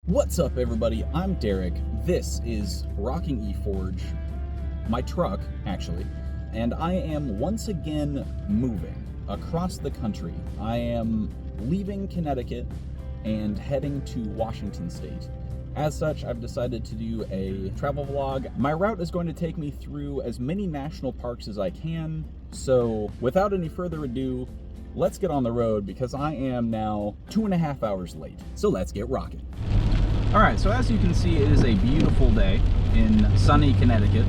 What's up, everybody? I'm Derek. This is Rocking eForge, my truck, actually, and I am once again moving across the country. I am leaving Connecticut and heading to Washington State. As such, I've decided to do a travel vlog. My route is going to take me through as many national parks as I can, so without any further ado, let's get on the road because I am now 2.5 hours late. So let's get rocking. Alright, so as you can see, it is a beautiful day in sunny Connecticut,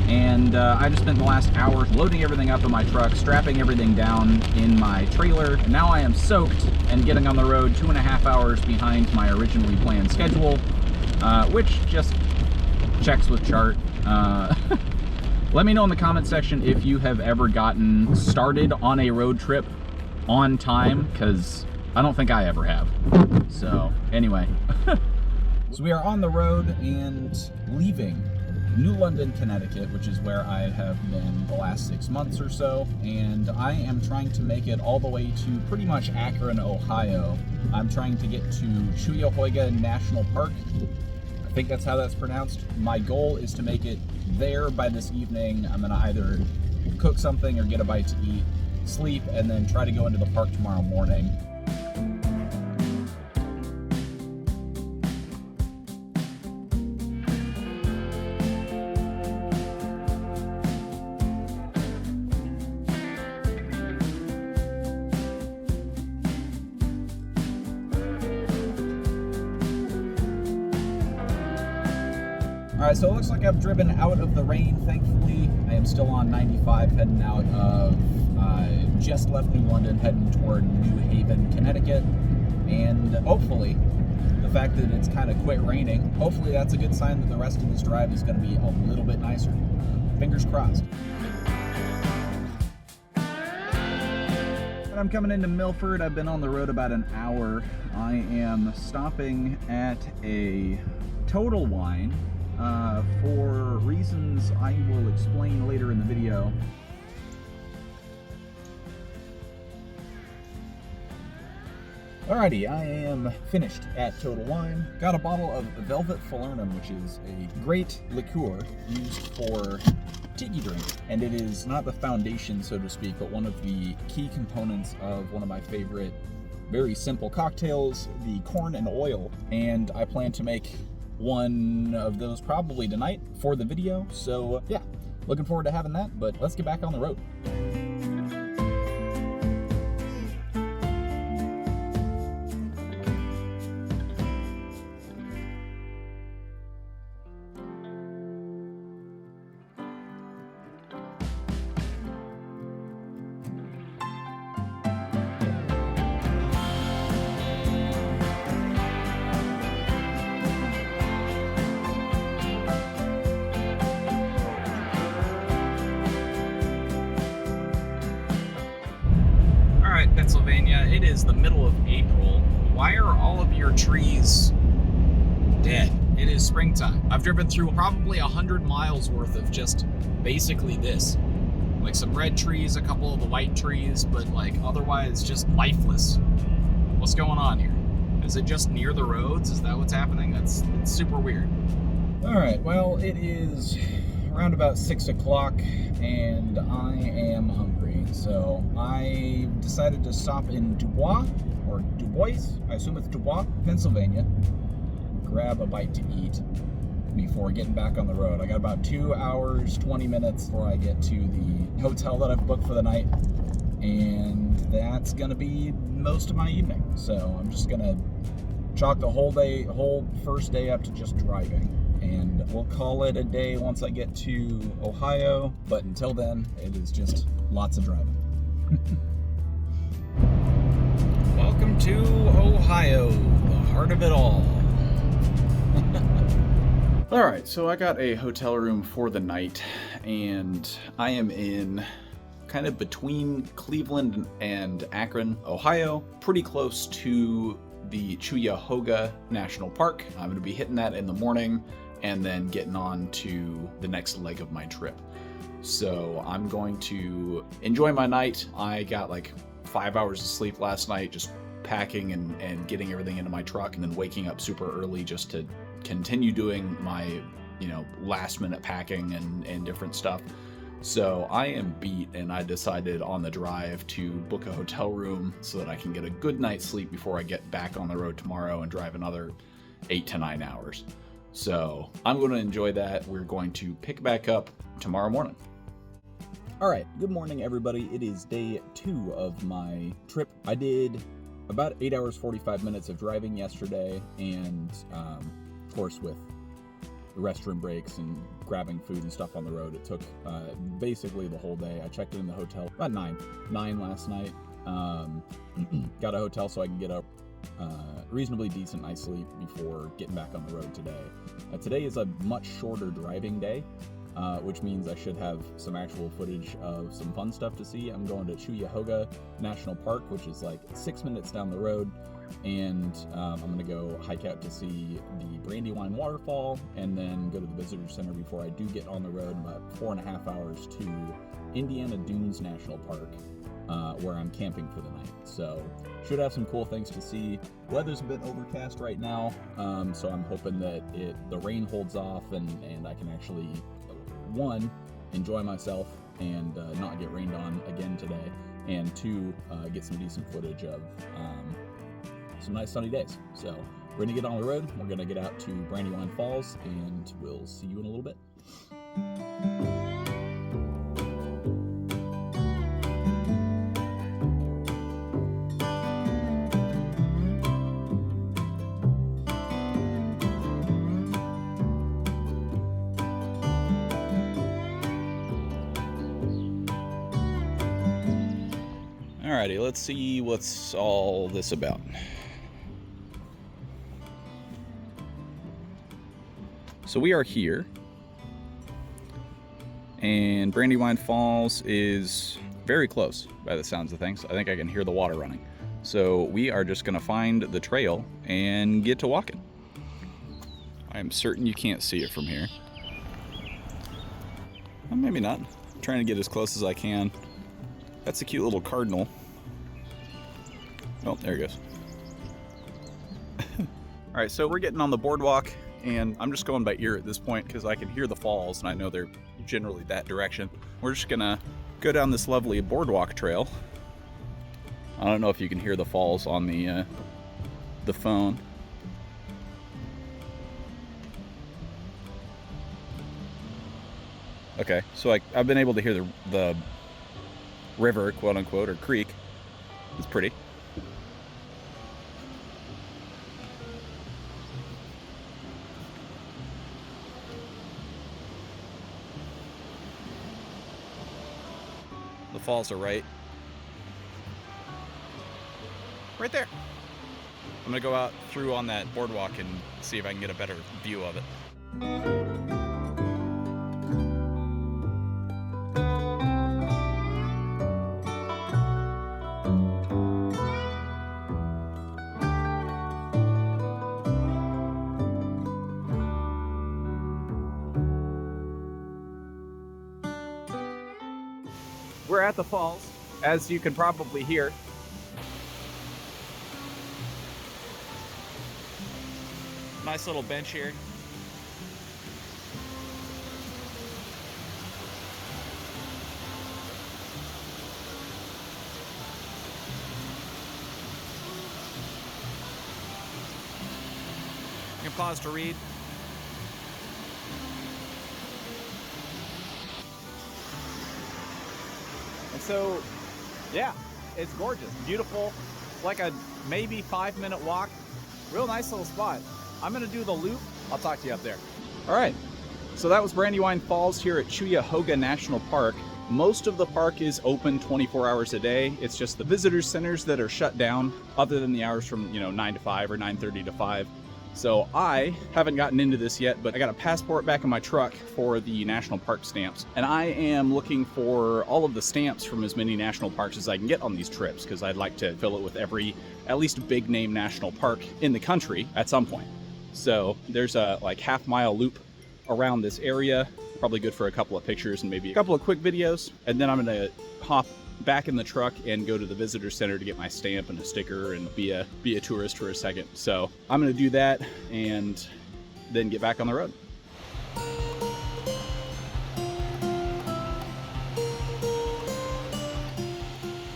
and I just spent the last hour loading everything up in my truck, strapping everything down in my trailer, and now I am soaked and getting on the road 2.5 hours behind my originally planned schedule, which just checks with chart. Let me know in the comment section if you have ever gotten started on a road trip on time, because I don't think I ever have. So, anyway. So we are on the road and leaving New London, Connecticut, which is where I have been the last 6 months or so, and I am trying to make it all the way to pretty much Akron, Ohio. I'm trying to get to Cuyahoga National Park. I think that's how that's pronounced. My goal is to make it there by this evening. I'm gonna either cook something or get a bite to eat, sleep, and then try to go into the park tomorrow morning. Alright, so it looks like I've driven out of the rain, thankfully. I am still on 95, heading out of, just left New London, heading toward New Haven, Connecticut. And hopefully, the fact that it's kind of quit raining, hopefully that's a good sign that the rest of this drive is going to be a little bit nicer. Fingers crossed. I'm coming into Milford. I've been on the road about an hour. I am stopping at a Total Wine. For reasons I will explain later in the video. Alrighty, I am finished at Total Wine. Got a bottle of Velvet Falernum, which is a great liqueur used for tiki drink. And it is not the foundation, so to speak, but one of the key components of one of my favorite, very simple cocktails, the corn and oil. And I plan to make one of those probably tonight for the video, so yeah, looking forward to having that, but let's get back on the road. Pennsylvania, it is the middle of April. Why are all of your trees dead? It is springtime. I've driven through probably 100 miles worth of just basically this. Like some red trees, a couple of the white trees, but like otherwise just lifeless. What's going on here? Is it just near the roads? Is that what's happening? It's super weird. All right, well, it is around about 6 o'clock and I am hungry. So I decided to stop in Dubois, I assume it's Dubois, Pennsylvania, grab a bite to eat before getting back on the road. I got about 2 hours, 20 minutes before I get to the hotel that I've booked for the night, and that's gonna be most of my evening. So I'm just gonna chalk the whole first day up to just driving. And we'll call it a day once I get to Ohio, but until then, it is just lots of driving. Welcome to Ohio, the heart of it all. Alright, so I got a hotel room for the night, and I am in kind of between Cleveland and Akron, Ohio, pretty close to the Cuyahoga National Park. I'm going to be hitting that in the morning and then getting on to the next leg of my trip. So I'm going to enjoy my night. I got like 5 hours of sleep last night, just packing and getting everything into my truck, and then waking up super early just to continue doing my, last minute packing and different stuff. So I am beat, and I decided on the drive to book a hotel room so that I can get a good night's sleep before I get back on the road tomorrow and drive another 8 to 9 hours. So I'm going to enjoy that. We're going to pick back up tomorrow morning. All right, good morning, everybody. It is day 2 of my trip. I did about 8 hours, 45 minutes of driving yesterday, and of course, with the restroom breaks and grabbing food and stuff on the road, it took basically the whole day. I checked in the hotel about 9 last night. Got a hotel so I can get a reasonably decent night's sleep before getting back on the road today. Today is a much shorter driving day, which means I should have some actual footage of some fun stuff to see. I'm going to Cuyahoga National Park, which is like 6 minutes down the road, and I'm going to go hike out to see the Brandywine waterfall, and then go to the visitor center before I do get on the road about 4.5 hours to Indiana Dunes National Park, where I'm camping for the night. So should have some cool things to see. Weather's a bit overcast right now, so I'm hoping that the rain holds off and I can actually, one, enjoy myself and not get rained on again today, and two, get some decent footage of some nice sunny days. So we're gonna get on the road. We're gonna get out to Brandywine Falls, and we'll see you in a little bit. Alrighty, let's see what's all this about. So we are here, and Brandywine Falls is very close by the sounds of things. I think I can hear the water running. So we are just gonna find the trail and get to walking. I'm certain you can't see it from here. Well, maybe not. I'm trying to get as close as I can. That's a cute little cardinal. Oh, there he goes. All right, so we're getting on the boardwalk, and I'm just going by ear at this point because I can hear the falls, and I know they're generally that direction. We're just gonna go down this lovely boardwalk trail. I don't know if you can hear the falls on the phone. Okay, so I've been able to hear the river, quote unquote, or creek. It's pretty. The falls are right there. I'm gonna go out through on that boardwalk and see if I can get a better view of it. We're at the falls, as you can probably hear. Nice little bench here. You can pause to read. And so, yeah, it's gorgeous, beautiful, like a maybe 5-minute walk. Real nice little spot. I'm gonna do the loop. I'll talk to you up there. All right, so that was Brandywine Falls here at Cuyahoga National Park. Most of the park is open 24 hours a day. It's just the visitor centers that are shut down, other than the hours from 9 to 5 or 9:30 to 5. So I haven't gotten into this yet, but I got a passport back in my truck for the national park stamps. And I am looking for all of the stamps from as many national parks as I can get on these trips, because I'd like to fill it with every, at least big name national park in the country at some point. So there's a like half-mile loop around this area, probably good for a couple of pictures and maybe a couple of quick videos. And then I'm gonna hop back in the truck and go to the visitor center to get my stamp and a sticker and be a tourist for a second. So I'm gonna do that and then get back on the road.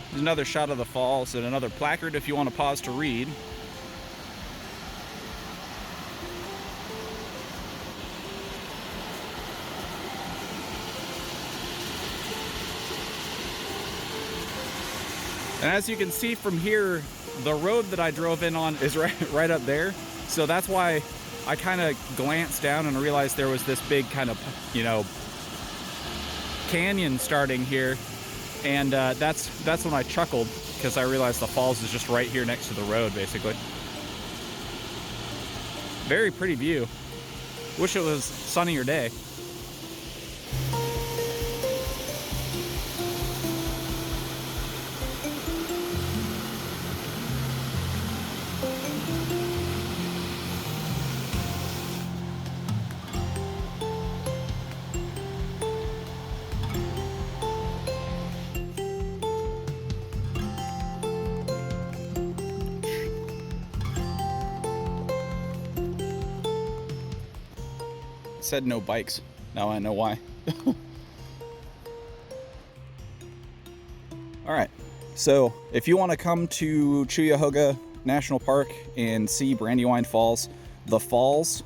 There's another shot of the falls and another placard if you want to pause to read. And as you can see from here, the road that I drove in on is right up there. So that's why I kind of glanced down and realized there was this big kind of, you know, canyon starting here. And that's when I chuckled, because I realized the falls is just right here next to the road, basically. Very pretty view. Wish it was sunnier day. Said no bikes. Now I know why. All right, so if you want to come to Cuyahoga National Park and see Brandywine Falls, the falls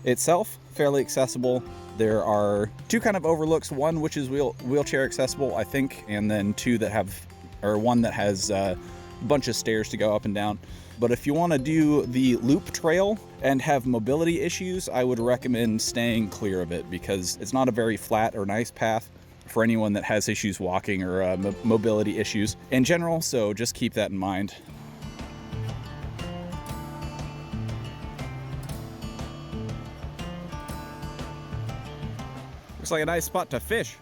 itself fairly accessible. There are two kind of overlooks, one which is wheelchair accessible, I think, and then two that have, or one that has a bunch of stairs to go up and down. But if you want to do the loop trail and have mobility issues, I would recommend staying clear of it, because it's not a very flat or nice path for anyone that has issues walking or mobility issues in general, so just keep that in mind. Looks like a nice spot to fish.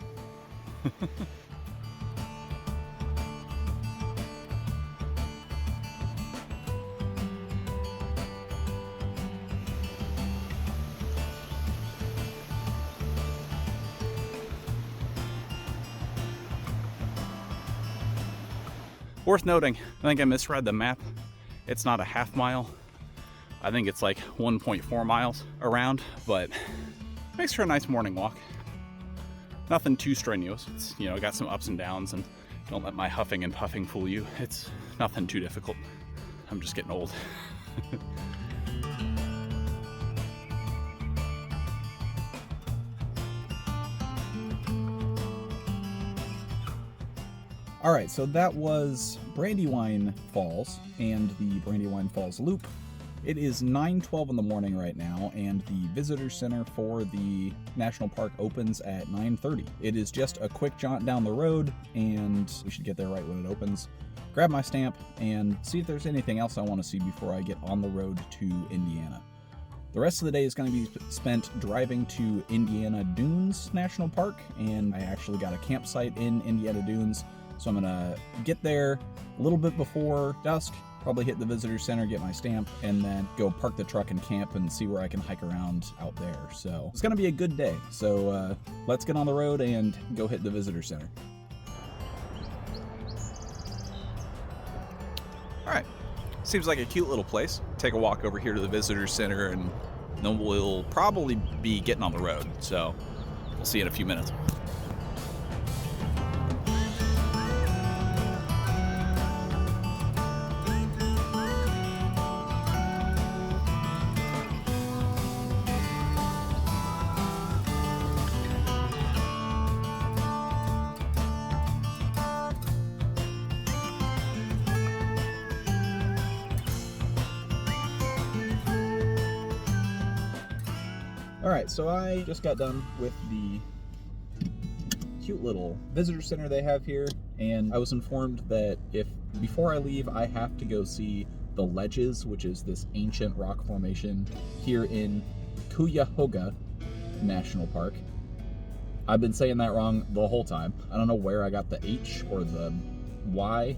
Worth noting, I think I misread the map. It's not a half mile. I think it's like 1.4 miles around, but makes for a nice morning walk. Nothing too strenuous. It's, you know, got some ups and downs, and don't let my huffing and puffing fool you. It's nothing too difficult. I'm just getting old. All right, so that was Brandywine Falls and the Brandywine Falls Loop. It is 9:12 in the morning right now, and the visitor center for the national park opens at 9:30. It is just a quick jaunt down the road, and we should get there right when it opens. Grab my stamp and see if there's anything else I want to see before I get on the road to Indiana. The rest of the day is going to be spent driving to Indiana Dunes National Park, and I actually got a campsite in Indiana Dunes. So I'm gonna get there a little bit before dusk, probably hit the visitor center, get my stamp, and then go park the truck and camp and see where I can hike around out there. So it's gonna be a good day. So let's get on the road and go hit the visitor center. All right, seems like a cute little place. Take a walk over here to the visitor center, and then we'll probably be getting on the road. So we'll see you in a few minutes. Alright, so I just got done with the cute little visitor center they have here, and I was informed that before I leave, I have to go see the Ledges, which is this ancient rock formation here in Cuyahoga National Park. I've been saying that wrong the whole time. I don't know where I got the H or the Y.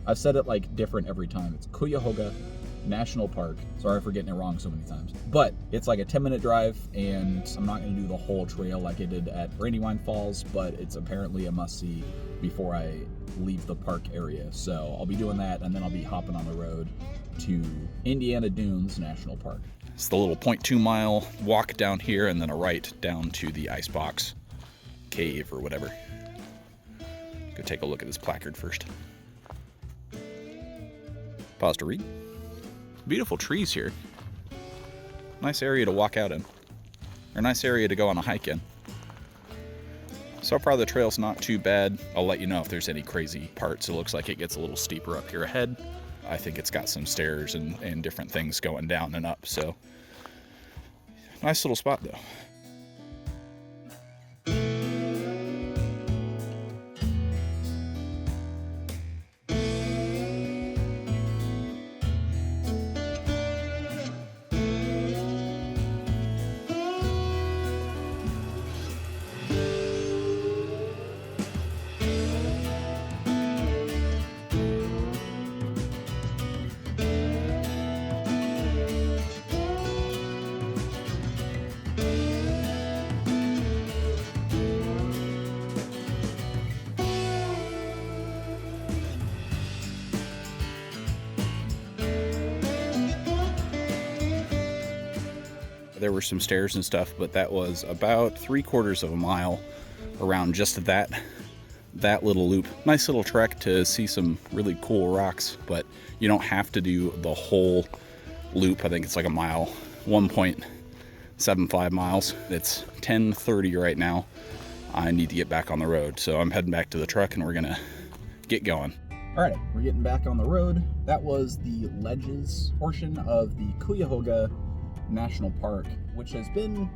I've said it like different every time. It's Cuyahoga National Park. Sorry for getting it wrong so many times. But it's like a 10-minute drive, and I'm not going to do the whole trail like I did at Brandywine Falls, but it's apparently a must-see before I leave the park area. So I'll be doing that, and then I'll be hopping on the road to Indiana Dunes National Park. It's the little 0.2 mile walk down here, and then a right down to the icebox cave or whatever. Go take a look at this placard first. Pause to read. Beautiful trees here. Nice area to walk out in. Or nice area to go on a hike in. So far the trail's not too bad. I'll let you know if there's any crazy parts. It looks like it gets a little steeper up here ahead. I think it's got some stairs and different things going down and up, so nice little spot though. There were some stairs and stuff, but that was about 3/4 of a mile around just that little loop. Nice little trek to see some really cool rocks, but you don't have to do the whole loop. I think it's like a mile, 1.75 miles. It's 10:30 right now. I need to get back on the road, so I'm heading back to the truck and we're gonna get going. All right, we're getting back on the road. That was the Ledges portion of the Cuyahoga National Park, which has been,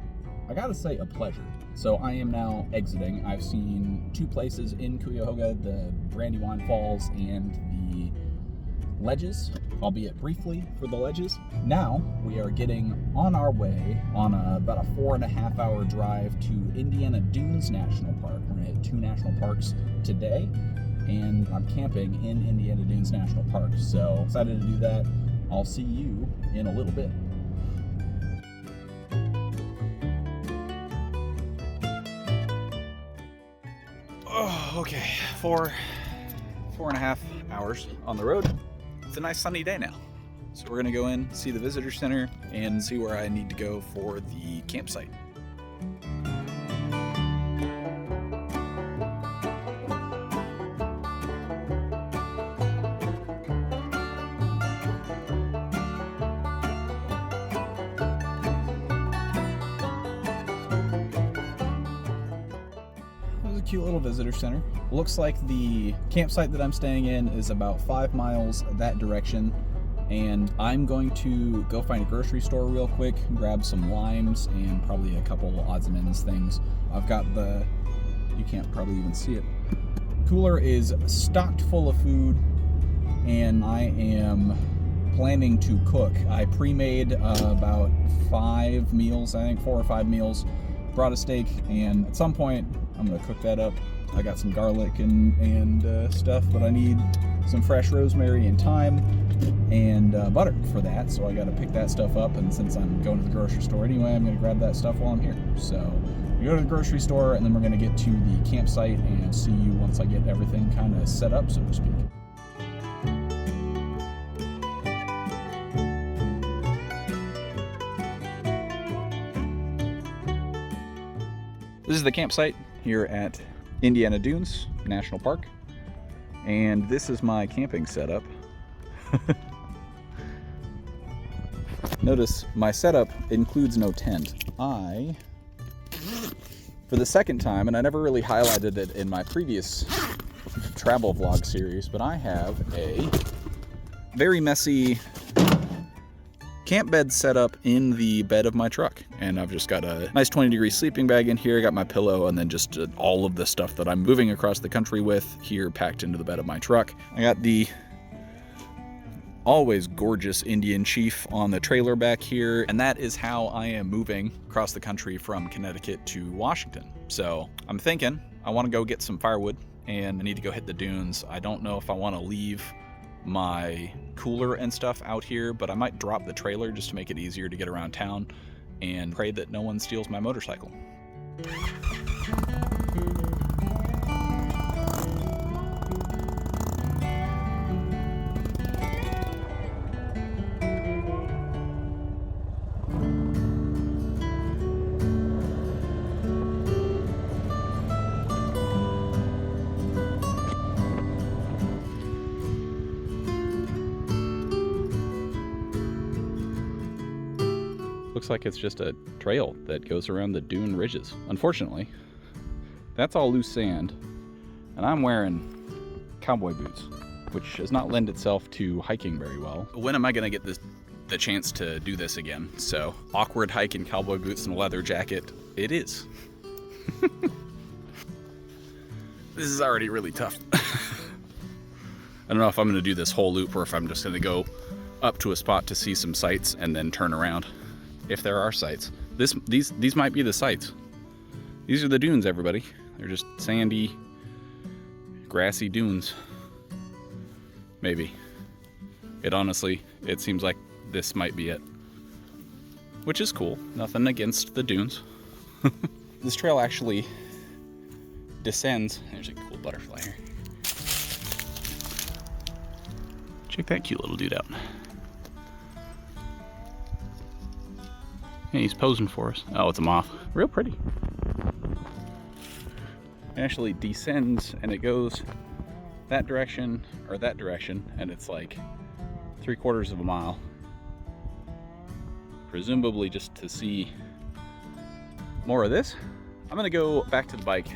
I gotta say, a pleasure. So I am now exiting. I've seen two places in Cuyahoga, the Brandywine Falls and the Ledges, albeit briefly for the Ledges. Now we are getting on our way on about a 4.5 hour drive to Indiana Dunes National Park. We're gonna hit 2 national parks today, and I'm camping in Indiana Dunes National Park. So excited to do that. I'll see you in a little bit. Oh, okay, 4.5 hours on the road. It's a nice sunny day now. So we're gonna go in, see the visitor center, and see where I need to go for the campsite. Cute little visitor center. Looks like the campsite that I'm staying in is about 5 miles that direction, and I'm going to go find a grocery store real quick, grab some limes and probably a couple odds and ends things. I've got you can't probably even see it. Cooler is stocked full of food, and I am planning to cook. I pre-made about 5 meals, I think 4 or 5 meals. Brought a steak, and at some point I'm gonna cook that up. I got some garlic and stuff, but I need some fresh rosemary and thyme and butter for that, so I gotta pick that stuff up, and since I'm going to the grocery store anyway, I'm gonna grab that stuff while I'm here. So we go to the grocery store, and then we're gonna get to the campsite and see you once I get everything kind of set up, so to speak. This is the campsite here at Indiana Dunes National Park, and this is my camping setup. Notice my setup includes no tent. For the second time, and I never really highlighted it in my previous travel vlog series, but I have a very messy camp bed set up in the bed of my truck, and I've just got a nice 20-degree sleeping bag in here, got my pillow, and then just all of the stuff that I'm moving across the country with here packed into the bed of my truck. I got the always gorgeous Indian Chief on the trailer back here, and that is how I am moving across the country from Connecticut to Washington. So I'm thinking I want to go get some firewood, and I need to go hit the dunes. I don't know if I want to leave my cooler and stuff out here, but I might drop the trailer just to make it easier to get around town and pray that no one steals my motorcycle. Looks like it's just a trail that goes around the dune ridges. Unfortunately, that's all loose sand, and I'm wearing cowboy boots, which does not lend itself to hiking very well. When am I gonna get the chance to do this again? So, awkward hike in cowboy boots and a leather jacket, it is. This is already really tough. I don't know if I'm gonna do this whole loop or if I'm just gonna go up to a spot to see some sights and then turn around. If there are sites. These might be the sites. These are the dunes, everybody. They're just sandy, grassy dunes. Maybe. It seems like this might be it. Which is cool. Nothing against the dunes. This trail actually descends. There's a cool butterfly here. Check that cute little dude out. Yeah, he's posing for us. Oh, it's a moth. Real pretty. It actually descends and it goes that direction or that direction, and it's like 3/4 of a mile. Presumably just to see more of this. I'm gonna go back to the bike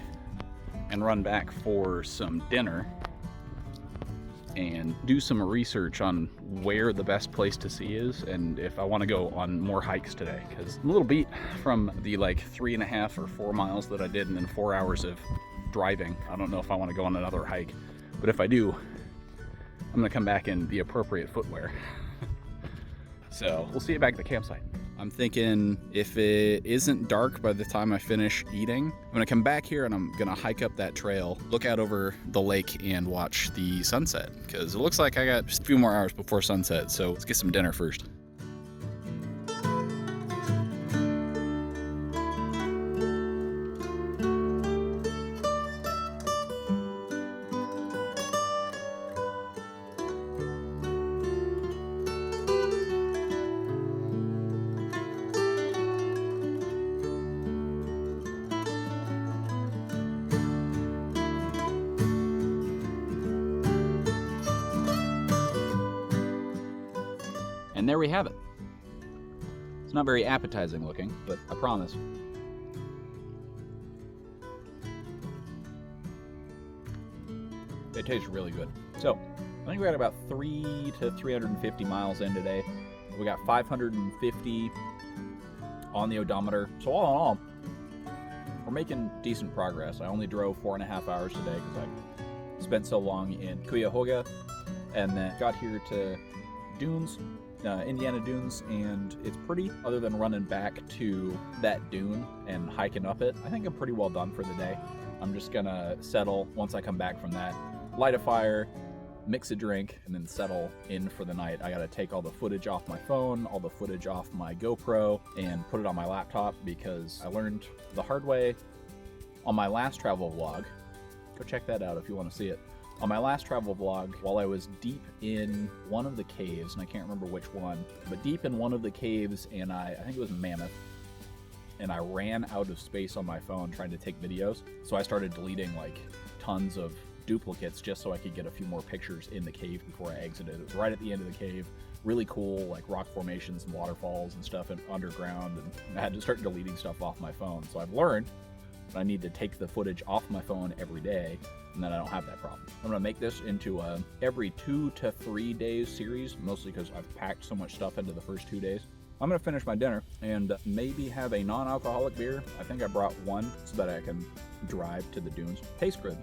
and run back for some dinner and do some research on where the best place to see is and if I want to go on more hikes today, because I'm a little beat from the like 3.5 or 4 miles that I did and then 4 hours of driving. I don't know if I want to go on another hike, but if I do, I'm gonna come back in the appropriate footwear. So we'll see you back at the campsite. I'm thinking if it isn't dark by the time I finish eating, I'm gonna come back here and I'm gonna hike up that trail, look out over the lake and watch the sunset, because it looks like I got just a few more hours before sunset. So let's get some dinner first. And there we have it. It's not very appetizing looking, but I promise. It tastes really good. So, I think we got about 3 to 350 miles in today. We got 550 on the odometer. So all in all, we're making decent progress. I only drove 4.5 hours today because I spent so long in Cuyahoga and then got here to Dunes, Indiana Dunes, and it's pretty, other than running back to that dune and hiking up it. I think I'm pretty well done for the day. I'm just gonna settle once I come back from that, light a fire, mix a drink, and then settle in for the night. I gotta take all the footage off my phone, all the footage off my GoPro, and put it on my laptop because I learned the hard way on my last travel vlog. Go check that out if you want to see it. On my last travel vlog, while I was deep in one of the caves, and I can't remember which one, but deep in one of the caves, and I think it was Mammoth, and I ran out of space on my phone trying to take videos. So I started deleting like tons of duplicates just so I could get a few more pictures in the cave before I exited. It was right at the end of the cave. Really cool, like rock formations and waterfalls and stuff underground, and I had to start deleting stuff off my phone. So I've learned that I need to take the footage off my phone every day, and then I don't have that problem. I'm gonna make this into a every 2 to 3 days series, mostly because I've packed so much stuff into the first 2 days. I'm gonna finish my dinner and maybe have a non-alcoholic beer. I think I brought one so that I can drive to the dunes. Tastes good,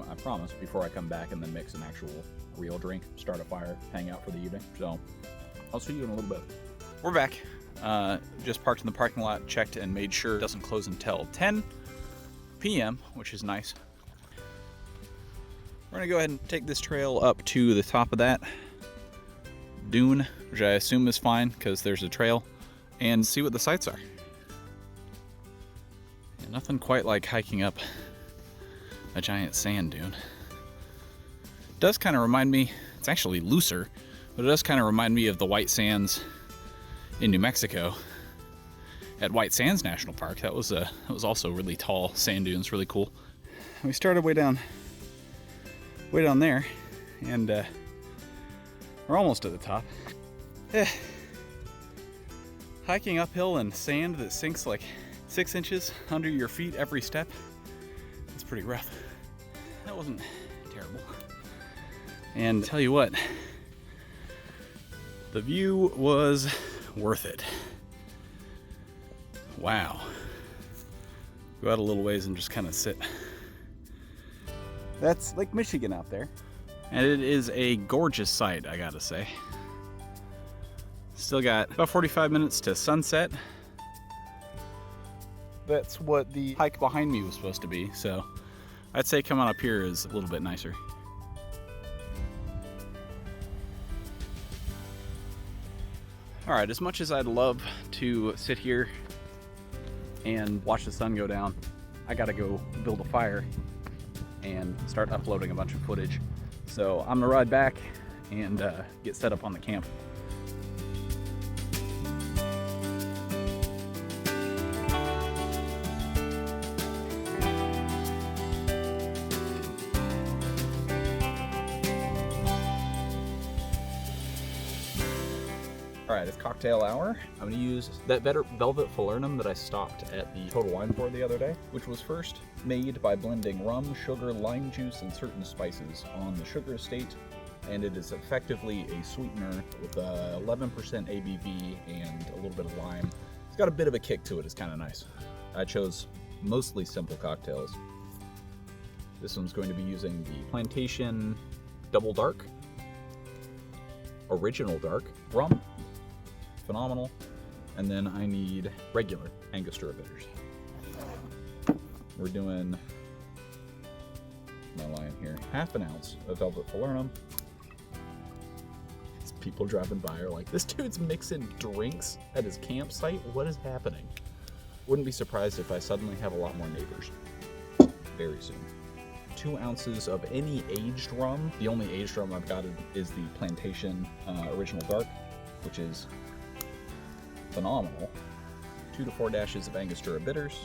I promise, before I come back and then mix an actual real drink, start a fire, hang out for the evening. So I'll see you in a little bit. We're back. Just parked in the parking lot, checked and made sure it doesn't close until 10 p.m., which is nice. We're gonna go ahead and take this trail up to the top of that dune, which I assume is fine because there's a trail, and see what the sights are. Yeah, nothing quite like hiking up a giant sand dune. It does kind of remind me, it's actually looser, but it does kind of remind me of the White Sands in New Mexico at White Sands National Park. That was also really tall sand dunes, really cool. We started way down there, and we're almost at the top. Hiking uphill in sand that sinks like 6 inches under your feet every step, it's pretty rough. That wasn't terrible. And tell you what, the view was worth it. Wow. Go out a little ways and just kind of sit. That's Lake Michigan out there. And it is a gorgeous sight, I gotta say. Still got about 45 minutes to sunset. That's what the hike behind me was supposed to be, so I'd say coming up here is a little bit nicer. All right, as much as I'd love to sit here and watch the sun go down, I gotta go build a fire and start uploading a bunch of footage. So I'm gonna ride back and get set up on the camp. All right, it's cocktail hour. I'm gonna use that Velvet Falernum that I stopped at the Total Wine for the other day, which was first made by blending rum, sugar, lime juice, and certain spices on the sugar estate, and it is effectively a sweetener with 11% ABV and a little bit of lime. It's got a bit of a kick to it, it's kind of nice. I chose mostly simple cocktails. This one's going to be using the Plantation Double Dark, Original Dark rum. Phenomenal. And then I need regular Angostura bitters. We're doing, my line here, half an ounce of Velvet Falernum. These people driving by are like, this dude's mixing drinks at his campsite? What is happening? Wouldn't be surprised if I suddenly have a lot more neighbors very soon. 2 ounces of any aged rum. The only aged rum I've got is the Plantation Original Dark, which is phenomenal. 2 to 4 dashes of Angostura bitters.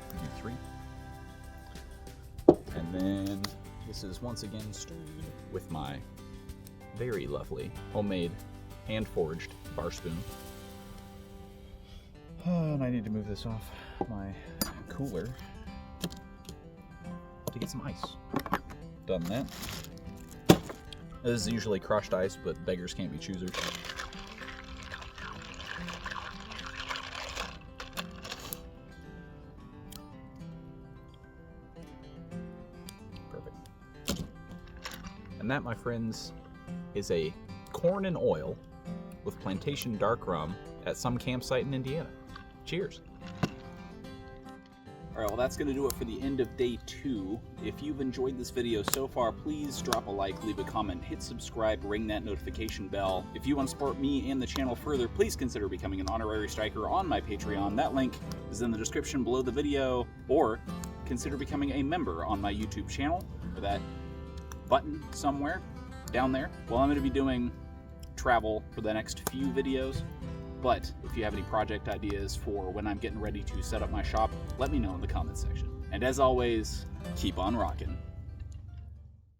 Do 3. And then this is once again stirred with my very lovely homemade hand-forged bar spoon. And I need to move this off my cooler to get some ice. Done that. This is usually crushed ice, but beggars can't be choosers. Perfect. And that, my friends, is a corn and oil with Plantation dark rum at some campsite in Indiana. Cheers. All right, well, that's going to do it for the end of day 2. If you've enjoyed this video so far, please drop a like, leave a comment, hit subscribe, ring that notification bell. If you want to support me and the channel further, please consider becoming an honorary striker on my Patreon. That link is in the description below the video, or consider becoming a member on my YouTube channel, or that button somewhere down there. Well, I'm going to be doing travel for the next few videos. But if you have any project ideas for when I'm getting ready to set up my shop, let me know in the comments section. And as always, keep on rocking.